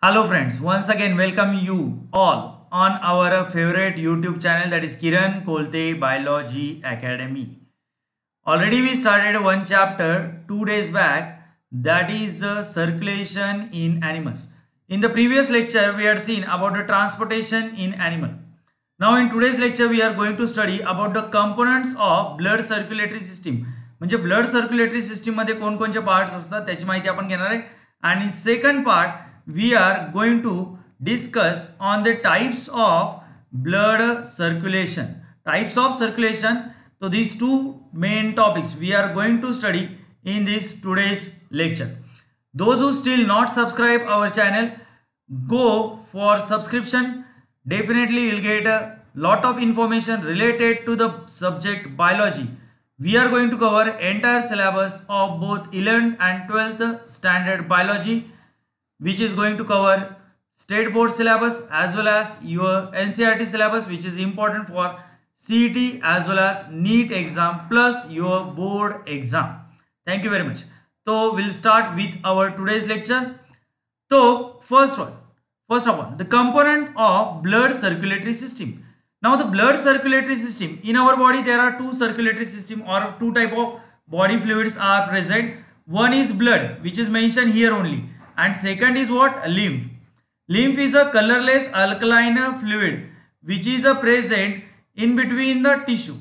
Hello friends, once again welcome you all on our favorite YouTube channel, that is Kiran Kolte Biology Academy. Already we started one chapter 2 days back, that is the circulation in animals. In the previous lecture we had seen about the transportation in animal. Now in today's lecture we are going to study about the components of blood circulatory system. म्हणजे blood circulatory system मध्ये कोणकोणचे parts असतात त्याची माहिती आपण घेणार आहे. आणि second part we are going to discuss on the types of blood circulation. Types of circulation. So these two main topics we are going to study in this today's lecture. Those who still not subscribe our channel, go for subscription. Definitely you'll get a lot of information related to the subject biology. We are going to cover entire syllabus of both 11th and 12th standard biology, which is going to cover state board syllabus as well as your NCERT syllabus, which is important for CET as well as NEET exam plus your board exam. Thank you very much. So we'll start with our today's lecture. So first of all, the component of blood circulatory system. Now the blood circulatory system, in our body there are two circulatory system or two type of body fluids are present. One is blood, which is mentioned here only, and second is what? Lymph. Lymph is a colorless alkaline fluid which is present in between the tissue,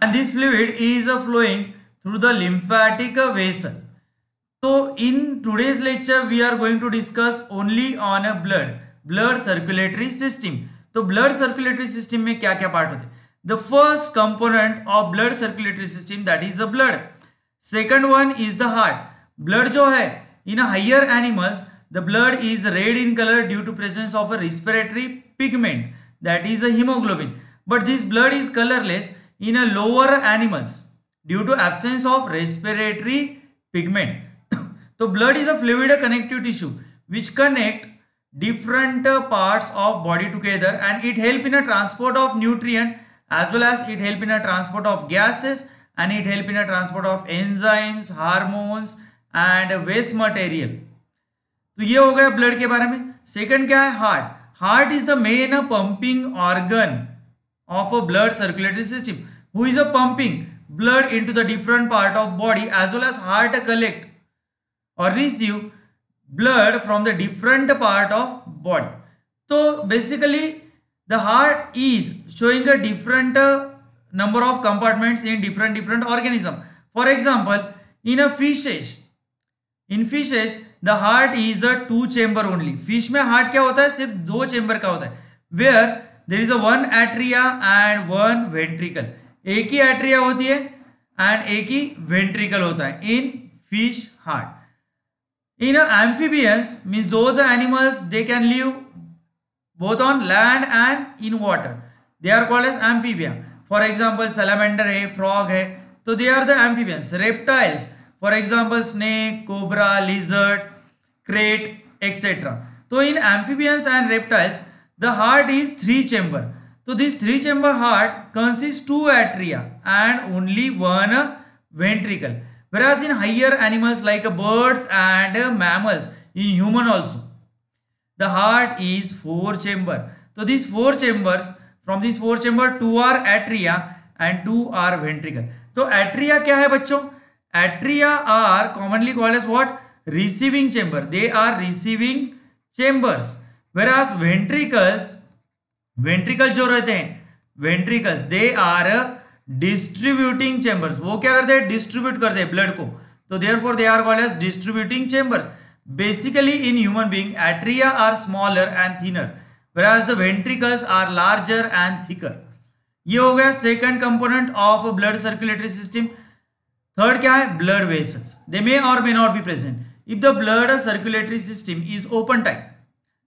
and this fluid is flowing through the lymphatic vessel. So in today's lecture we are going to discuss only on a blood circulatory system. तो blood circulatory system में क्या क्या part होते हैं? The first component of blood circulatory system that is the blood. Second one is the heart. Blood जो है in higher animals the blood is red in colour due to presence of a respiratory pigment that is a haemoglobin, but this blood is colourless in a lower animals due to absence of respiratory pigment. तो blood is a fluid connective tissue which connect different parts of body together, and it help in a transport of nutrient as well as it help in a transport of gases, and it help in a transport of enzymes, hormones and waste material. तो ये हो गया blood के बारे में. Second क्या है? Heart. Heart is the main pumping organ of a blood circulatory system, who is a pumping blood into the different part of body as well as heart collect or receive blood from the different part of body. So basically the heart is showing a different number of compartments in different organism. For example, in fishes the heart is a two chamber only. Fish में heart क्या होता है? सिर्फ दो chamber का होता है, where there is a one atria and one ventricle. एक ही atria होती है and एक ही ventricle होता है in fish heart. In amphibians means those animals they can live both on land and in water. They are called as amphibia. For example, salamander है, frog है, तो they are the amphibians. Reptiles, for example, snake, cobra, lizard, crate, etc. So in amphibians and reptiles, the heart is three chamber. So this three chamber heart consists two atria and only one ventricle. Whereas in higher animals like birds and mammals, in human also, the heart is four chamber. So these four chambers, from these four chamber, two are atria and two are ventricle. So atria क्या है बच्चों? Atria are commonly called as what? Receiving chamber. They are receiving chambers. Whereas ventricle जो रहते हैं, ventricles, they are distributing chambers. वो क्या करते हैं? डिस्ट्रीब्यूट करते हैं ब्लड को. तो therefore they are called as distributing chambers. Basically in human being atria are smaller and thinner, whereas the ventricles are larger and thicker. ये हो गया second component of blood circulatory system. Third क्या है? Blood vessels. They may or may not be present. If the blood circulatory system is open type,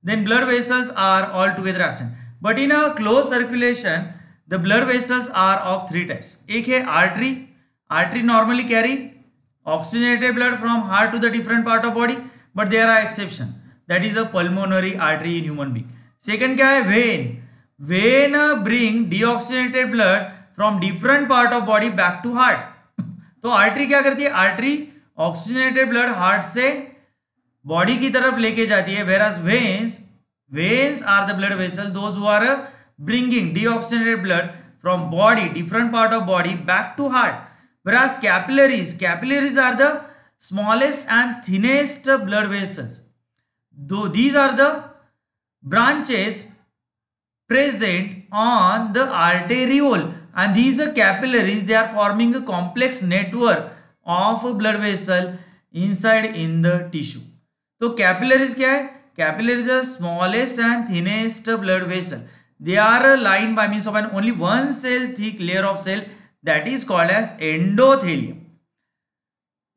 then blood vessels are altogether absent. But in a closed circulation, the blood vessels are of three types. एक है artery. Artery normally carry oxygenated blood from heart to the different part of body, but there are exception. That is a pulmonary artery in human being. Second क्या है? vein. Vein bring deoxygenated blood from different part of body back to heart. तो artery क्या करती है? artery oxygenated blood heart से body की तरफ लेके जाती है, whereas veins are the blood vessels those who are bringing deoxygenated blood from body, different part of body back to heart, whereas capillaries are the smallest and thinnest blood vessels, though these are the branches present on the arteriole, and these capillaries, they are forming a complex network of blood vessel inside in the tissue. तो capillaries क्या है? Capillaries are the smallest and thinnest blood vessel. They are lined by means of an only one cell thick layer of cell that is called as endothelium.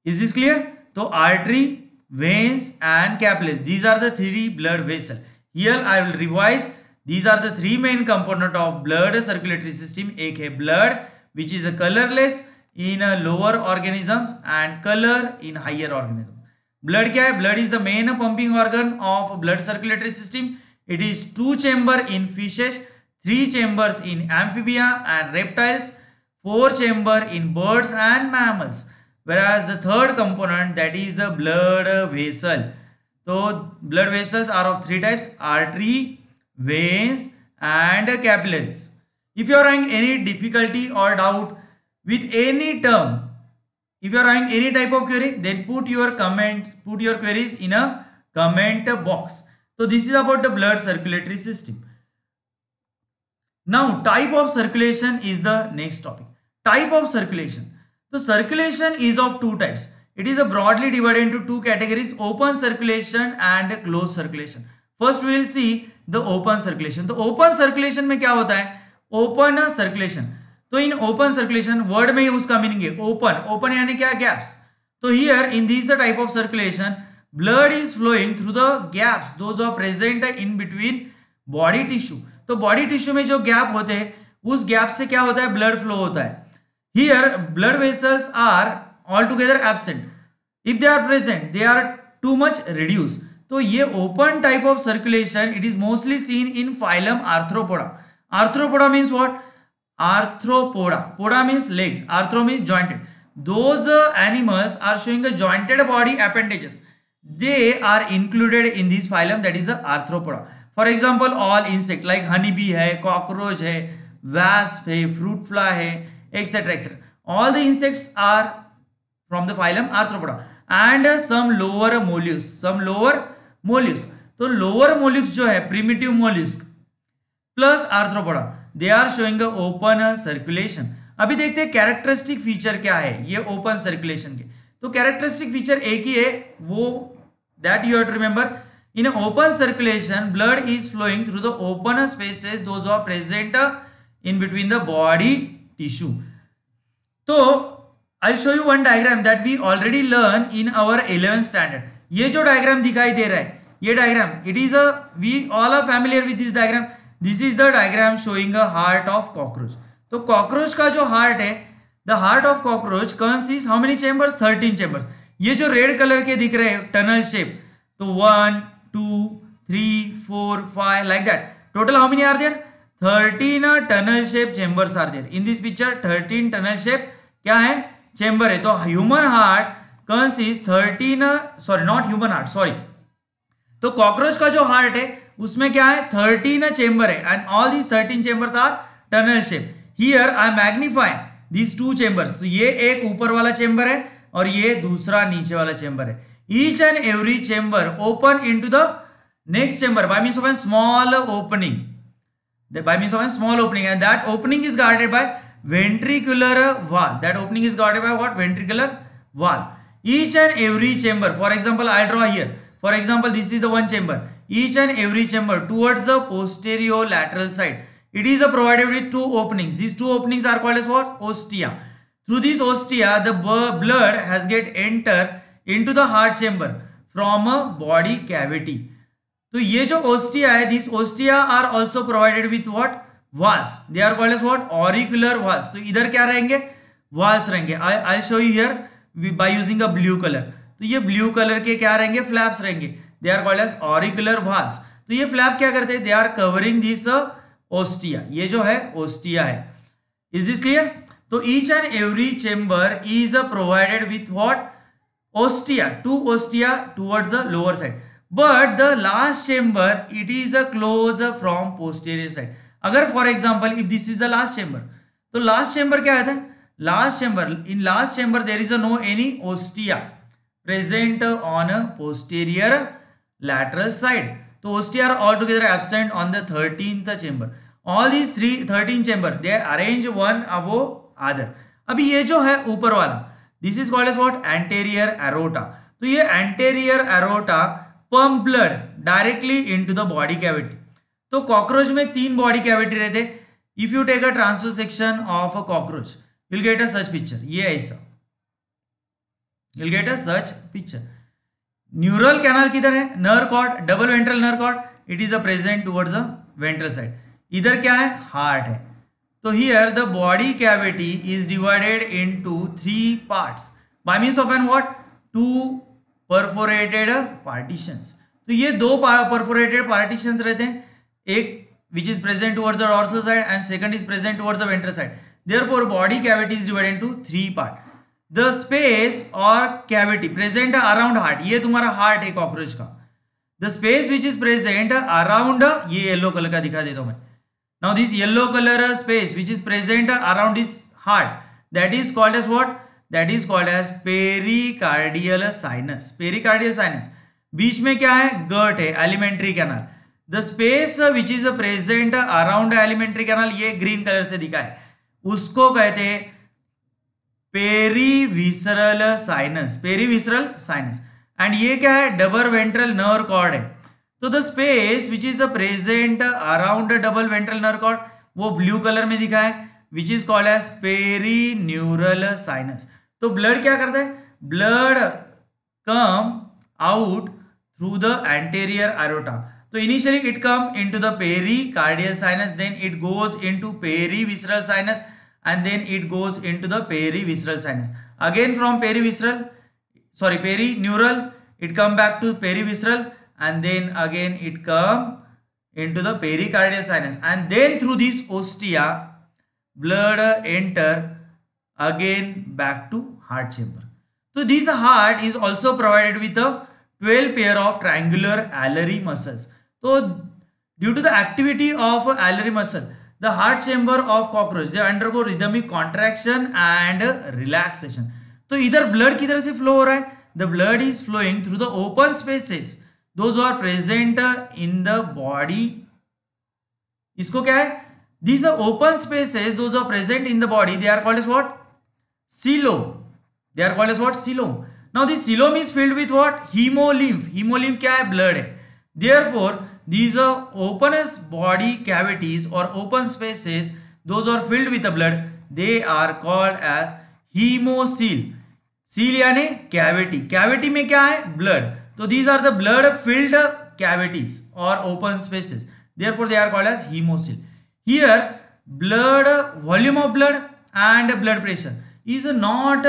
Is this clear? So artery, veins and capillaries, these are the three blood vessels. Here I will revise. These are the three main component of blood circulatory system. एक है blood which is a colorless in lower organisms and color in higher organisms. Blood क्या है? Blood is the main pumping organ of blood circulatory system. It is 2 chamber in fishes, 3 chambers in amphibia and reptiles, 4 chamber in birds and mammals. Whereas the third component, that is the blood vessel. So blood vessels are of 3 types: artery, veins and capillaries. If you are having any difficulty or doubt with any term, if you are having any type of query, then put your queries in a comment box. So this is about the blood circulatory system. Now type of circulation is the next topic. Type of circulation. So circulation is of 2 types. It is broadly divided into 2 categories: open circulation and closed circulation. First we will see the open circulation. तो open circulation में क्या होता है? Open circulation. तो in open circulation word में ही उसका meaning है open यानी क्या? gaps. तो here in this type of circulation blood is flowing through the gaps those are present in between body tissue. तो body tissue में जो gap होते हैं उस gap से क्या होता है? blood flow होता है. Here blood vessels are altogether absent. If they are present, they are too much reduced. तो ये open type of circulation, it is mostly seen in phylum Arthropoda. Arthropoda means what? Arthropoda. Poda means legs. Arthro means jointed. Those animals are showing a jointed body appendages. They are included in this phylum, that is the Arthropoda. For example, all insect like honeybee है, cockroach है, wasp है, fruit fly है, etc. etc. All the insects are from the phylum Arthropoda. And some lower mollusks. तो lower mollusks जो है primitive mollusk plus arthropoda, they are showing a open circulation. अभी देखते हैं characteristic feature क्या है ये open circulation के. तो characteristic feature एक ही है, वो that you have to remember. In an open circulation, blood is flowing through the open spaces those are present in between the body tissue. तो I'll show you one diagram that we already learned in our 11th standard. ये जो diagram दिखाई दे रहा है, ये diagram, it is we all are familiar with this diagram. This is the diagram showing a heart of cockroach. तो cockroach का जो heart है, the heart of cockroach consists how many chambers? 13 chambers. ये जो red color के दिख रहे हैं tunnel shape, तो 1, 2, 3, 4, 5 like that. Total how many are there? 13 tunnel shape chambers are there. In this picture 13 tunnel shape क्या है? चेंबर है. तो human heart consist 13 sorry not human heart sorry तो कॉकरोच का जो हार्ट है उसमें क्या है? 13 चेंबर है and all these 13 chambers are tunnel shape. Here I magnify these 2 chambers. तो ये एक ऊपर वाला चेंबर है और ये दूसरा नीचे वाला चेंबर है. Each and every chamber open into the next chamber bye means of a small opening. By means of a small opening, and that opening is guarded by ventricular wall. That opening is guarded by what? Ventricular wall. Each and every chamber, for example, I draw here. For example, this is the one chamber. Each and every chamber towards the posterior lateral side, it is provided with 2 openings. These 2 openings are called as what? Ostia. Through this ostia, the blood has get enter into the heart chamber from a body cavity. तो ये जो ostia है, this ostia are also provided with what? Valves. They are called as what? Auricular valves. तो इधर क्या रहेंगे? Valves रहेंगे. I show you here by using a blue colour. तो ये ब्लू कलर के क्या रहेंगे? फ्लैप्स रहेंगे. They are called as auricular valves. तो ये फ्लैप क्या करते हैं? They are covering this ostia. ये जो है ओस्टिया है. Is this clear? तो each and every chamber is provided with what? ostia, two ostia towards the lower side, but the last chamber it is a close from posterior side. अगर for example if this is the last chamber, तो last chamber क्या आता है? Last chamber, in last chamber there is a no any ostia present on a posterior lateral side. तो ostia are altogether absent on the 13th chamber. All these 13 chamber they arrange one above other. अभी ये जो है ऊपर वाला, this is called as what? Anterior aorta. तो ये anterior aorta pump blood directly into the body cavity. तो cockroach में 3 बॉडी कैविटी रहते. If you take a transfer section of a cockroach you'll get a such picture. ये ऐसा you'll get a such picture. Neural canal किधर है? Nerve cord, double ventral nerve cord, it is a present towards the ventral side. इधर क्या है? Heart है. तो here the body cavity is divided into 3 parts by means of an what? 2 perforated partitions. तो ये 2 perforated partitions रहते हैं, एक which is present towards the dorsal side and second is present towards the ventral side. Therefore body cavity is divided into 3 part. The space or cavity present around heart, ये तुम्हारा heart है cockroach का. The space which is present around, ये yellow colour का दिखा देता हूं मैं. Now this yellow color space which is present around this heart, that is called as what? That is called as pericardial sinus. Pericardial sinus. बीच में क्या है? गट है, alimentary canal. The space which is present around alimentary canal, ये green colour से दिखा है, उसको कहते हैं perivisceral sinus. Perivisceral sinus. And ये क्या है? डबल वेंट्रल नर्व कॉर्ड है. तो the space which is present around double ventral nerve cord, वो ब्लू कलर में दिखा है, which is called as perineural sinus. तो ब्लड क्या करता है? Blood come out through the anterior aorta. So initially it come into the pericardial sinus, then it goes into perivisceral sinus, and then it goes into the perivisceral sinus. Again from perineural, it come back to perivisceral, and then again it come into the pericardial sinus, and then through this ostia, blood enter again back to heart chamber. So this heart is also provided with a 12 pair of triangular alary muscles. So due to the activity of alary muscle, the heart chamber of cockroach they undergo rhythmic contraction and relaxation. तो इधर blood किधर से flow हो रहा है? The blood is flowing through the open spaces, those who are present in the body. इसको क्या है? These are open spaces, those who are present in the body, they are called as what? Coelom. They are called as what? Coelom. Now this coelom is filled with what? Hemolymph. Hemolymph क्या है? Blood है. Therefore these are openest body cavities or open spaces, those who are filled with the blood, they are called as hemocoel. Coel यानी cavity. Cavity में क्या है? Blood. तो these are the blood filled cavities or open spaces. Therefore they are called as hemocoel. Here blood volume of blood and blood pressure is not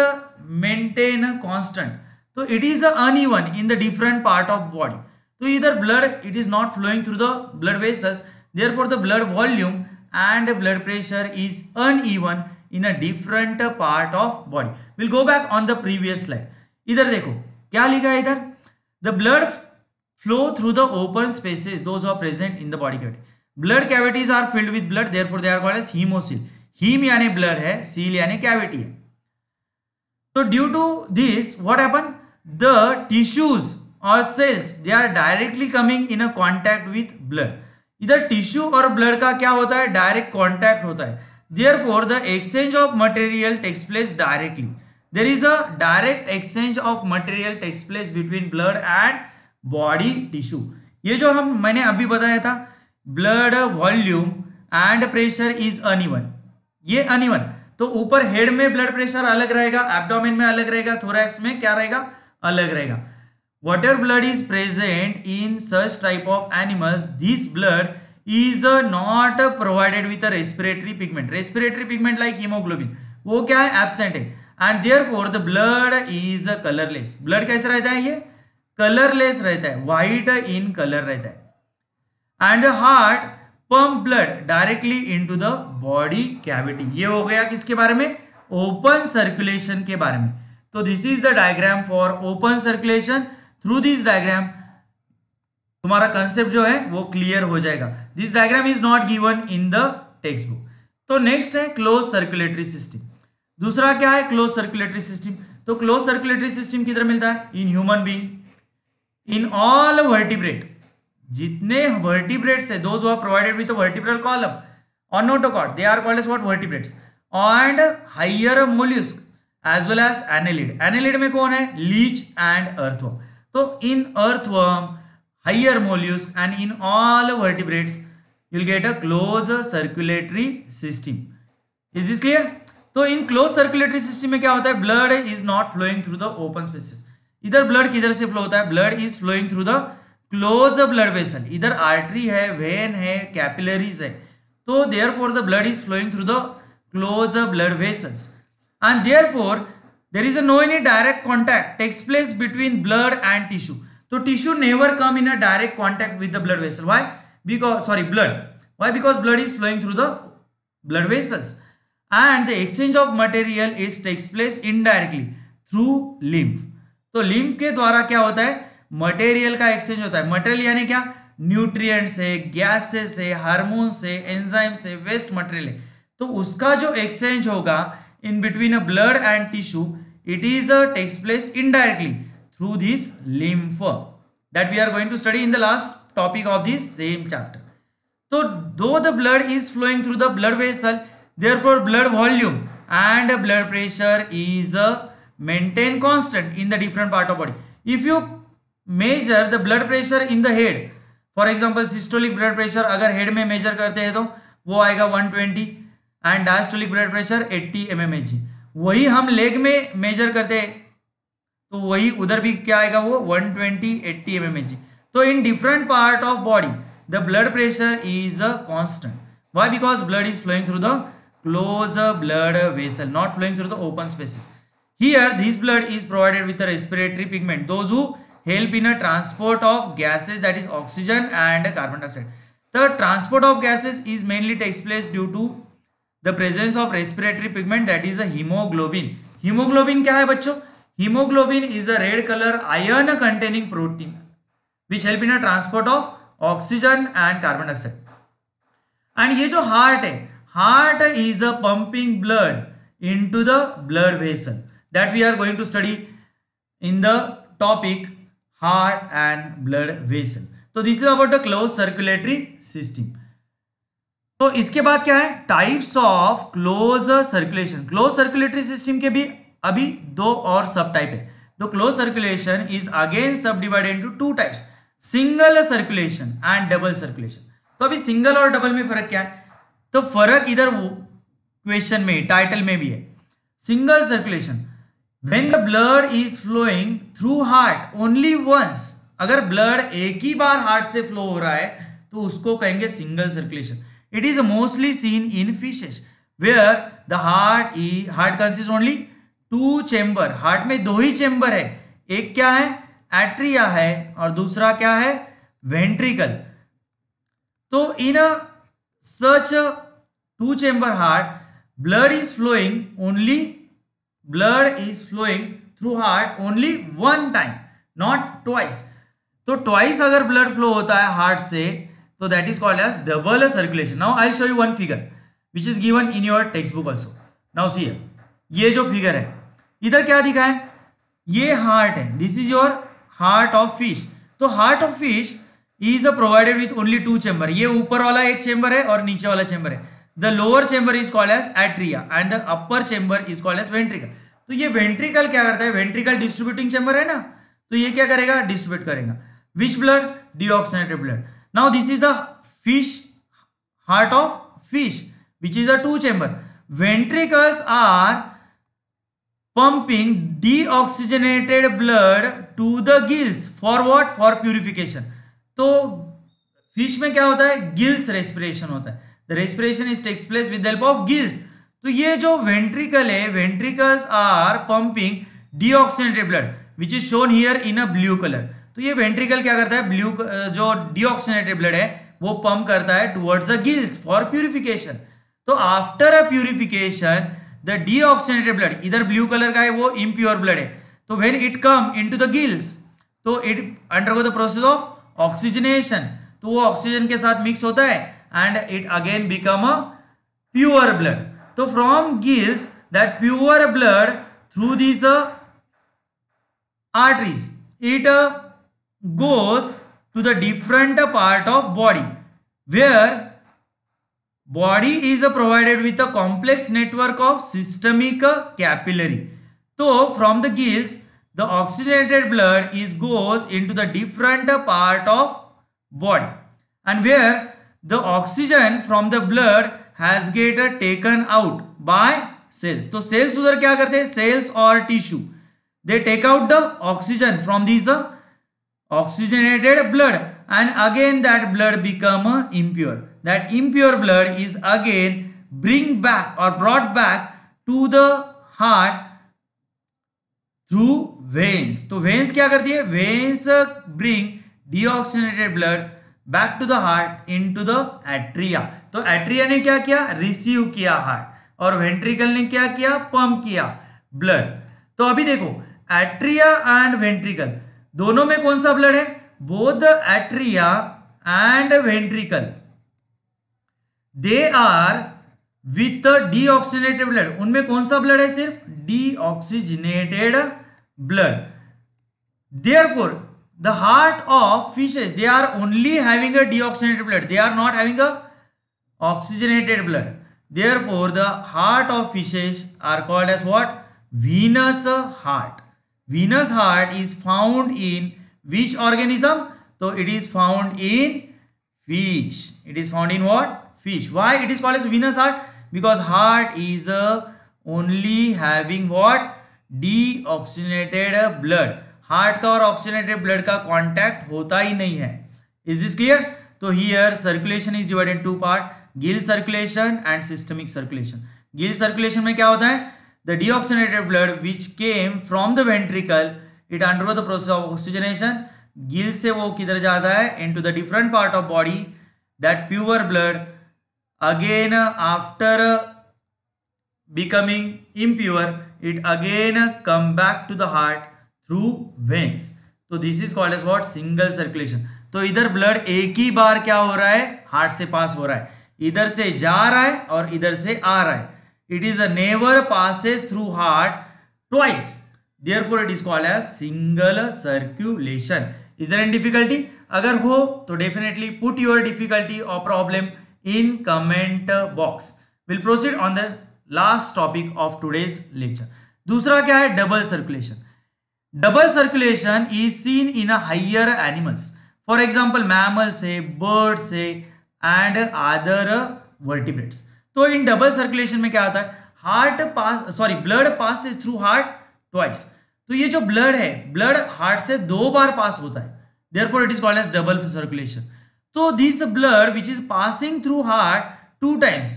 maintained constant. So it is uneven in the different part of body. तो इधर blood it is not flowing through the blood vessels, therefore the blood volume and blood pressure is uneven in a different part of body. We'll go back on the previous slide. इधर देखो क्या लिखा है इधर? The blood flow through the open spaces, those who are present in the body cavity. Blood cavities are filled with blood, therefore they are called as hemocoel. Hem यानी blood है, coel यानी cavity है. So due to this what happened? The tissues और cells they are directly coming in a contact with blood. इधर tissue और blood का क्या होता है? डायरेक्ट कांटेक्ट होता है. Therefore the exchange of material takes place directly. There is a direct exchange of material takes place between blood and body tissue. ये जो मैंने अभी बताया था, blood volume and pressure is uneven. ये uneven. तो ऊपर हेड में ब्लड प्रेशर अलग रहेगा, एब्डोमेन में अलग रहेगा, थोरैक्स में क्या रहेगा? अलग रहेगा. Whatever blood is present in such type of animals, this blood is not provided with a respiratory pigment. Respiratory pigment like hemoglobin, वो क्या है? Absent है. And therefore the blood is colorless. Blood कैसा रहता है? ये colorless रहता है, white in color रहता है. And the heart pump blood directly into the body cavity. ये हो गया किसके बारे में? Open circulation के बारे में. तो this is the diagram for open circulation. Through this diagram तुम्हारा कंसेप्ट जो है वो क्लियर हो जाएगा. This diagram is not given in the text book. तो नेक्स्ट है क्लोज सर्कुलेटरी सिस्टम. दूसरा क्या है? Close circulatory system. तो क्लोज सर्कुलेटरी सिस्टम किधर मिलता है? In human being, in all vertebrate. जितने वर्टिब्रेट्स है, those who are provided with a vertebral column और notochord, they are called as what? Vertebrates. And higher mollusc as well as annelid. Annelid में कौन है? Leech and earthworm. तो in earthworm, higher mollusks and in all vertebrates you'll get a closed circulatory system. Is this clear? तो in closed circulatory system में क्या होता है? blood is not flowing through the open spaces. इधर blood किधर से flow होता है? blood is flowing through the closed blood vessel. इधर artery है, vein है, capillaries है. तो therefore the blood is flowing through the closed blood vessels, and therefore there is no any direct contact takes place between blood and tissue. So tissue never come in a direct contact with the blood vessel. Why? Because blood. Why? Because blood is flowing through the blood vessels, and the exchange of material is takes place indirectly through lymph. तो lymph के द्वारा क्या होता है? Material का exchange होता है. Material यानी क्या? न्यूट्रिएंट्स है, गैसेस है, हार्मोन्स है, एंजाइम्स है, वेस्ट मटेरियल है. तो उसका जो एक्सचेंज होगा in between a blood and tissue, it is takes place indirectly through this lymph that we are going to study in the last topic of this same chapter. So though the blood is flowing through the blood vessel, therefore blood volume and blood pressure is maintained constant in the different part of body. If you measure the blood pressure in the head, for example systolic blood pressure अगर head में measure करते हैं तो वो आएगा 120 and diastolic blood pressure 80 mmHg. वही हम leg में measure करते हैं तो वही उधर भी क्या आएगा? वो 120 80 mmHg. तो in different part of body the blood pressure is a constant. Why? Because blood is flowing through the close blood vessel, not flowing through the open spaces. Here this blood is provided with a respiratory pigment, those who help in a transport of gases, that is oxygen and carbon dioxide. The transport of gases is mainly takes place due to the presence of respiratory pigment, that is a haemoglobin. Haemoglobin क्या है बच्चों? Hemoglobin is a red color iron containing protein which help in a transport of oxygen and carbon dioxide. And ये जो heart है, heart is a pumping blood into the blood vessel that we are going to study in the topic heart and blood vessel. So this is about the closed circulatory system. तो इसके बाद क्या है? Types of closed circulation. Closed circulatory system के भी अभी दो और सब टाइप है. तो क्लोज सर्कुलेशन इज अगेन सब divided into two types, single circulation and double circulation. तो अभी सिंगल और डबल में फर्क क्या है? तो फर्क इधर वो क्वेश्चन में, टाइटल में भी है. Single circulation, when the blood is flowing through heart only once. अगर ब्लड एक ही बार हार्ट से फ्लो हो रहा है तो उसको कहेंगे single circulation. It is mostly seen in fishes where the heart consist only two chamber. Heart में दो ही चेंबर है, एक क्या है? एट्रिया है और दूसरा क्या है? वेंट्रिकल. तो in a such two chamber heart blood is flowing through heart only one time, not twice. तो twice अगर blood flow होता है heart से तो that is called as double circulation. Now I'll show you one figure which is given in your textbook also. Now see here, ये जो figure है इधर क्या दिखा है? ये हार्ट है. This is your heart of fish. तो heart of fish is provided with only two chamber. ये ऊपर वाला एक चेंबर है और नीचे वाला चेंबर है. The lower chamber is called as atria and the upper chamber is called as ventricle. तो ये वेंट्रिकल क्या करता है? वेंट्रिकल डिस्ट्रीब्यूटिंग चेंबर है ना, तो ये क्या करेगा? डिस्ट्रीब्यूट करेगा. Which blood? Deoxygenated blood. Now this is the fish, heart of fish which is a two chamber. Ventricles are pumping deoxygenated blood to the gills for what? For purification. तो fish में क्या होता है? Gills respiration होता है. The respiration is takes place with the help of gills. तो ये जो वेंट्रिकल है, ventricles are pumping deoxygenated blood which is shown here in a blue color. तो ये वेंट्रिकल क्या करता है? ब्लू जो deoxygenated blood है वो पंप करता है towards the gills for purification. तो after a purification the deoxygenated blood, इधर ब्लू कलर का है वो इम्प्योर ब्लड है, तो when it come into the gills तो it undergo the process of oxygenation, तो वो ऑक्सीजन के साथ मिक्स होता है and it again become a pure blood. तो from gills that pure blood through this arteries it goes to the different part of body where body is provided with a complex network of systemic capillary. So from the gills the oxygenated blood is goes into the different part of body and where the oxygen from the blood has get taken out by cells. तो cells उधर क्या करते हैं, cells और tissue they take out the oxygen from these oxygenated blood and again that blood become impure. That impure blood is again bring back or brought back to the heart through veins. तो veins क्या करती है, veins bring deoxygenated blood back to the heart into the atria. तो atria ने क्या किया, receive किया heart और ventricle ने क्या किया, पंप किया ब्लड. तो अभी देखो एट्रिया एंड वेंट्रिकल दोनों में कौन सा ब्लड है, both atria and ventricle they are with deoxygenated blood. उनमें कौन सा ब्लड है, सिर्फ deoxygenated blood. Therefore the heart of fishes they are only having a deoxygenated blood, they are not having a oxygenated blood. Therefore the heart of fishes are called as what, venous heart. Venous heart is found in which organism, so it is found in fish. It is found in what, fish. Why it is called as venous heart, because heart is only having what, deoxygenated blood. Heart का और oxygenated blood का contact होता ही नहीं है. Is this clear? तो here circulation is divided in two part, gill circulation and systemic circulation. Gill circulation में क्या होता है, the deoxygenated blood which came from the ventricle it undergo the process of oxygenation. Gill से वो किधर जाता है, into the different part of body. that pure blood again after becoming impure it again come back to the heart through veins. तो this is called as what, single circulation. तो इधर blood एक ही बार क्या हो रहा है, हार्ट से पास हो रहा है, इधर से जा रहा है और इधर से आ रहा है. It is a never passes through heart twice. Therefore, it is called as single circulation. Is there any difficulty? अगर हो तो definitely put your difficulty or problem in comment box. We'll proceed on the last topic of today's lecture. दूसरा क्या है, double circulation. Double circulation is seen in a higher animals. For example, mammals से, birds से and other vertebrates. तो in double circulation में क्या आता है, blood pass through heart twice. तो ये जो ब्लड है, ब्लड हार्ट से दो बार पास होता है, therefore it is called as double circulation. तो this blood which is passing through heart two times,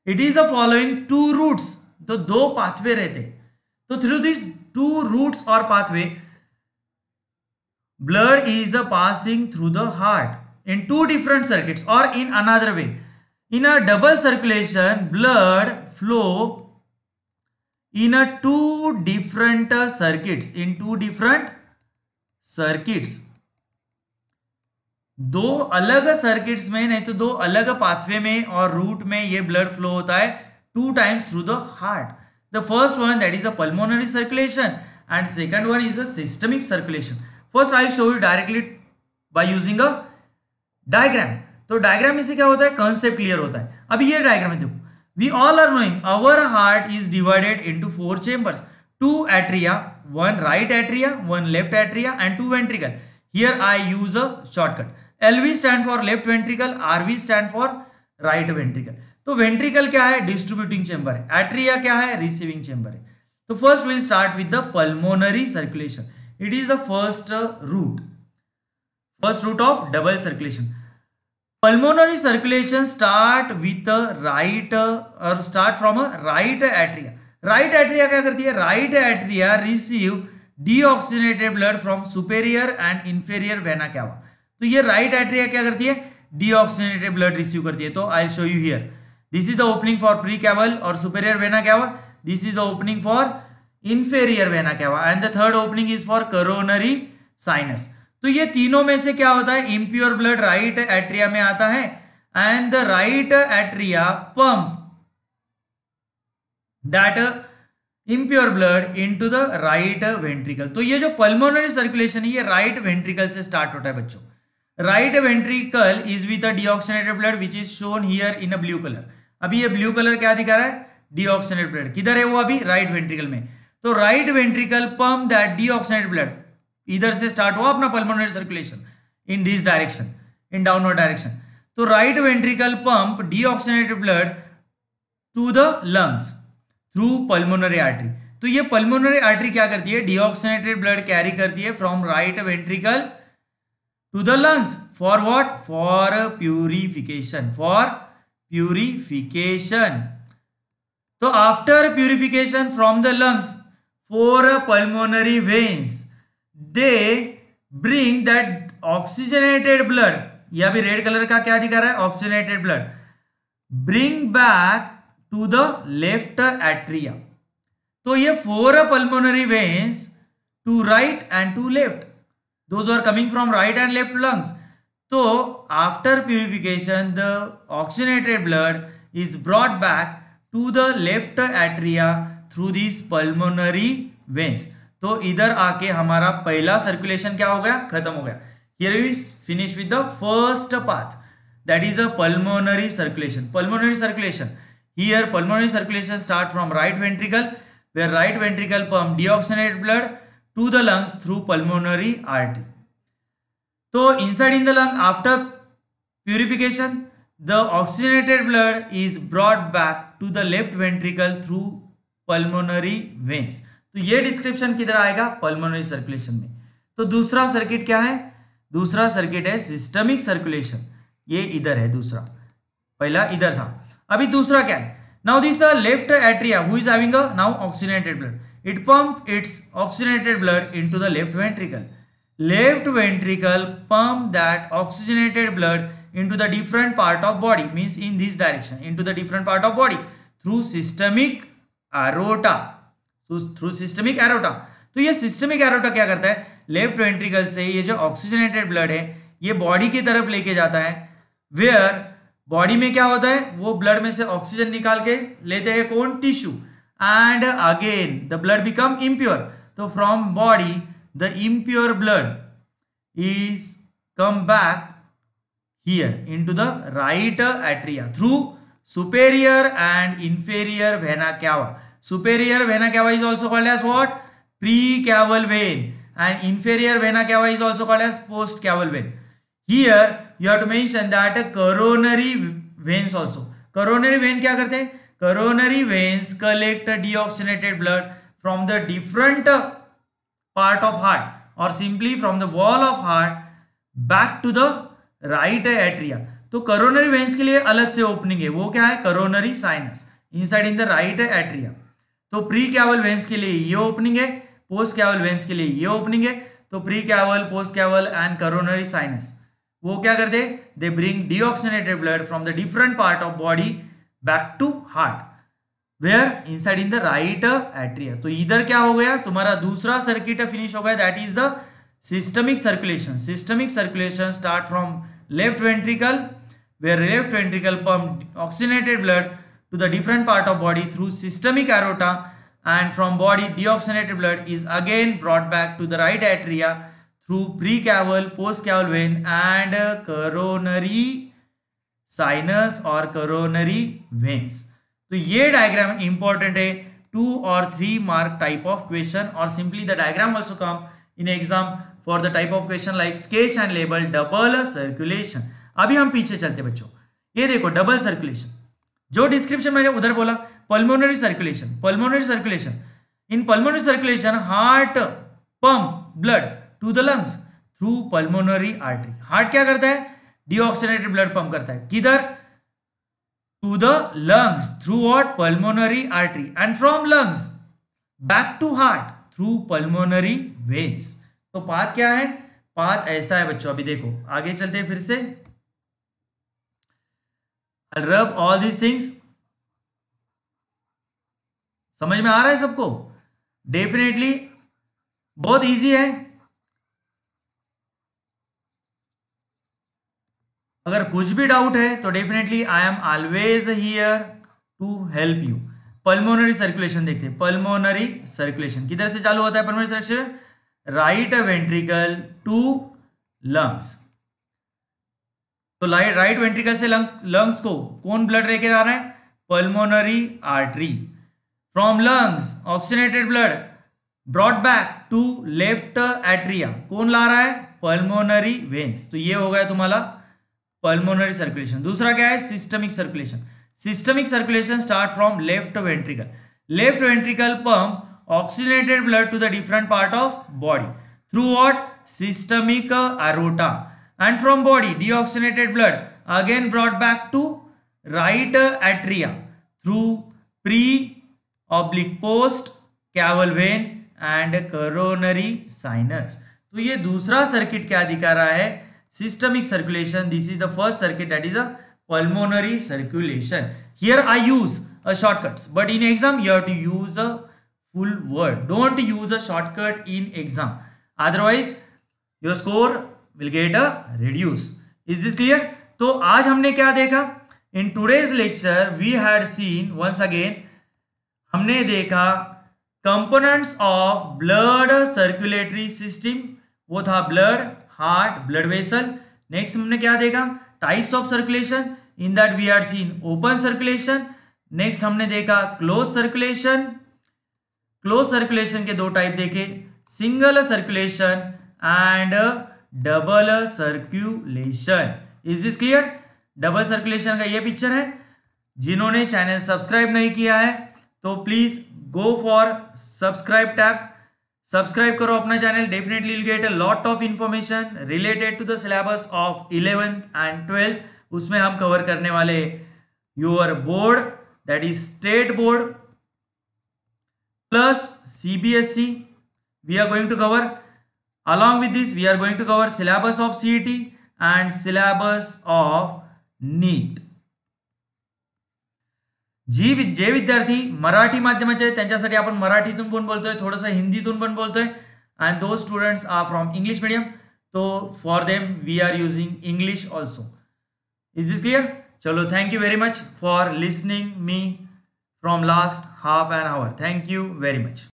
it is the following two routes. तो दो पाथवे रहते, तो through this two routes or pathway blood is passing through the heart in two different circuits or in another way. In a double circulation, blood flow in a two different circuits. In two different circuits. दो अलग circuits में, नहीं तो दो अलग pathway में और root में ये ब्लड फ्लो होता है two times through the heart. The first one that is a pulmonary circulation and second one is the systemic circulation. First I show you directly by using a diagram. तो diagram में से क्या होता है, concept clear होता है. अभी ये डायग्राम में देखो, we all are knowing our heart is divided into 4 chambers, 2 atria, 1 right atria, 1 left atria and 2 ventricle. Here I use a shortcut. LV stand for left ventricle, RV stand for right ventricle. तो ventricle क्या है, distributing chamber है, atria क्या है, receiving chamber है. तो first will start with the pulmonary circulation. It is the first route of double circulation. Pulmonary circulation start with right or start from a right atria. Right atria क्या करती है, right atria receive deoxygenated blood from superior and inferior vena cava. तो ये right atria क्या करती है, deoxygenated blood receive करती है. तो I'll show you here. This is the opening for precaval or superior vena cava. This is the opening for inferior vena cava and the third opening is for coronary sinus. तो ये तीनों में से क्या होता है, इम्प्योर ब्लड राइट एट्रिया में आता है and the right atria pump that impure blood into the right ventricle. तो ये जो पल्मोनरी सर्कुलेशन है ये राइट वेंट्रिकल से स्टार्ट होता है बच्चों। Right ventricle is with a deoxygenated blood which is shown here in a blue colour. अभी ये ब्लू कलर क्या दिखा रहा है, डीऑक्सीनेटेड ब्लड। किधर है वो, अभी राइट वेंट्रिकल में। तो right ventricle pump that deoxygenated blood, इधर से स्टार्ट हुआ अपना pulmonary circulation in this direction, in downward direction. तो right ventricle pump deoxygenated blood to the lungs through pulmonary artery. तो ये पल्मोनरी आर्टरी क्या करती है, डीऑक्सीनेटेड ब्लड कैरी करती है from right ventricle to the lungs for what, for purification, for purification. तो after purification from the lungs four pulmonary veins they bring that oxygenated blood, यह भी रेड कलर का क्या दिखा रहा है, oxygenated blood, bring back to the left atria. तो ये four pulmonary veins two right and two left, those are coming from right and left lungs. So after purification the oxygenated blood is brought back to the left atria through these pulmonary veins. तो इधर आके हमारा पहला circulation क्या हो गया, खत्म हो गया। Here we finish with the first path, that is a pulmonary circulation. Pulmonary circulation, here pulmonary circulation start from right ventricle where right ventricle pump deoxygenated blood to the lungs through pulmonary artery. So inside in the lung after purification the oxygenated blood is brought back to the left ventricle through pulmonary veins. तो ये description किधर आएगा, pulmonary circulation में। तो दूसरा circuit क्या है, दूसरा सर्किट है सिस्टमिक सर्कुलेशन, ये इधर है दूसरा, पहला इधर था, अभी दूसरा क्या है। Now this left atria who is having a now oxygenated blood, it pump its oxygenated blood into the left ventricle. Left ventricle pump that oxygenated blood into the different part of body, means in this direction, into the different part of body through systemic aorta. So through systemic aorta. तो ये systemic aorta क्या करता है, left ventricle से ये जो oxygenated blood है ये बॉडी की तरफ लेके जाता है, वेयर बॉडी में क्या होता है, वो ब्लड में से ऑक्सीजन निकाल के लेते हैं कौन, tissue, and again the blood become impure. So from body the impure blood is come back here into the right atria through superior and inferior vena cava. Superior vena cava is also called as what, precaval vein, and inferior vena cava is also called as postcaval vein. Here you have to mention that coronary veins also. Coronary vein क्या करते हैं, coronary veins collect deoxygenated blood from the different part of heart or simply from the wall of heart back to the right atria. तो coronary veins के लिए अलग से opening है, वो क्या है, coronary sinus inside in the right atria. तो precaval veins के लिए ये ओपनिंग है, postcaval veins के लिए ये ओपनिंग है। तो precaval, postcaval and coronary sinus वो क्या करते हैं, they bring deoxygenated blood from the different part of body back to heart where inside in the right atria. तो इधर क्या हो गया, तुम्हारा दूसरा सर्किट फिनिश हो गया, that is the systemic circulation. Systemic circulation start from left ventricle where left ventricle pump oxygenated blood to the different part of body through systemic aorta, and from body deoxygenated blood is again brought back to the right atria through precaval, postcaval vein and coronary sinus और coronary veins. तो ये diagram important है, 2 और 3 mark type of question, और simply the diagram also come in exam for the type of question like sketch and label double circulation. अभी हम पीछे चलते बच्चों, ये देखो डबल सर्कुलेशन, जो डिस्क्रिप्शन मैंने उधर बोला pulmonary circulation. Pulmonary circulation, in pulmonary circulation heart pump blood to the lungs through pulmonary artery. Heart क्या करता है, डीऑक्सीनेटेड ब्लड पंप करता है, किधर, to the lungs through what, pulmonary artery, and from lungs back to heart through pulmonary veins. तो path क्या है, path ऐसा है बच्चों. अभी देखो आगे चलते हैं फिर से. I'll rub all these things. समझ में आ रहा है सबको? डेफिनेटली बहुत इजी है। अगर कुछ भी डाउट है तो definitely I am always here to help you. Pulmonary circulation देखते हैं। पल्मोनरी सर्कुलेशन किधर से चालू होता है? Pulmonary circulation right ventricle to lungs. तो राइट वेंट्रिकल से लंग्स को कौन ब्लड लेकर आ रहा है? Pulmonary artery. From lungs oxygenated blood brought back to left atria, कौन ला रहा है? Pulmonary veins. तो ये हो गया तुम्हारा पल्मोनरी सर्कुलेशन। दूसरा क्या है? Systemic circulation. Systemic circulation start from left ventricle. Left ventricle pump oxygenated blood to the different part of body through what? Systemic aorta, and from body deoxygenated blood again brought back to right atria through pre oblique post caval vein and coronary sinus। तो ये दूसरा circuit क्या दिखा रहा है? Systemic circulation. This is the first circuit, that is a pulmonary circulation. Here I use a shortcuts, but in exam you have to use a full word. Don't use a shortcut in exam, otherwise your score will get a reduce. Is this clear? तो आज हमने क्या देखा? In today's lecture we had seen once again, हमने देखा components of blood circulatory system, वो था blood, heart, blood vessel. Next हमने क्या देखा? Types of circulation. In that we had seen open circulation. Next हमने देखा closed circulation. क्लोज सर्कुलेशन के दो टाइप देखे, single circulation and double circulation. Is this clear? Double circulation का ये पिक्चर है। जिन्होंने चैनल सब्सक्राइब नहीं किया है तो please go for subscribe tab, subscribe करो अपना channel. Definitely will get a lot of information related to the syllabus of 11th and 12th। उसमें हम कवर करने वाले your board, that is state board plus CBSE we are going to cover. Along with this we are going to cover syllabus of CET and syllabus of NEET. जे विद्यार्थी मराठी माध्यमाचे आहेत त्यांच्यासाठी आपण मराठीतून पण बोलतोय, थोडंसं हिंदीतून पण बोलतोय, and those students are from English medium, तो for them we are using English also. Is this clear? चलो, thank you very much for listening me from last half an hour. Thank you very much.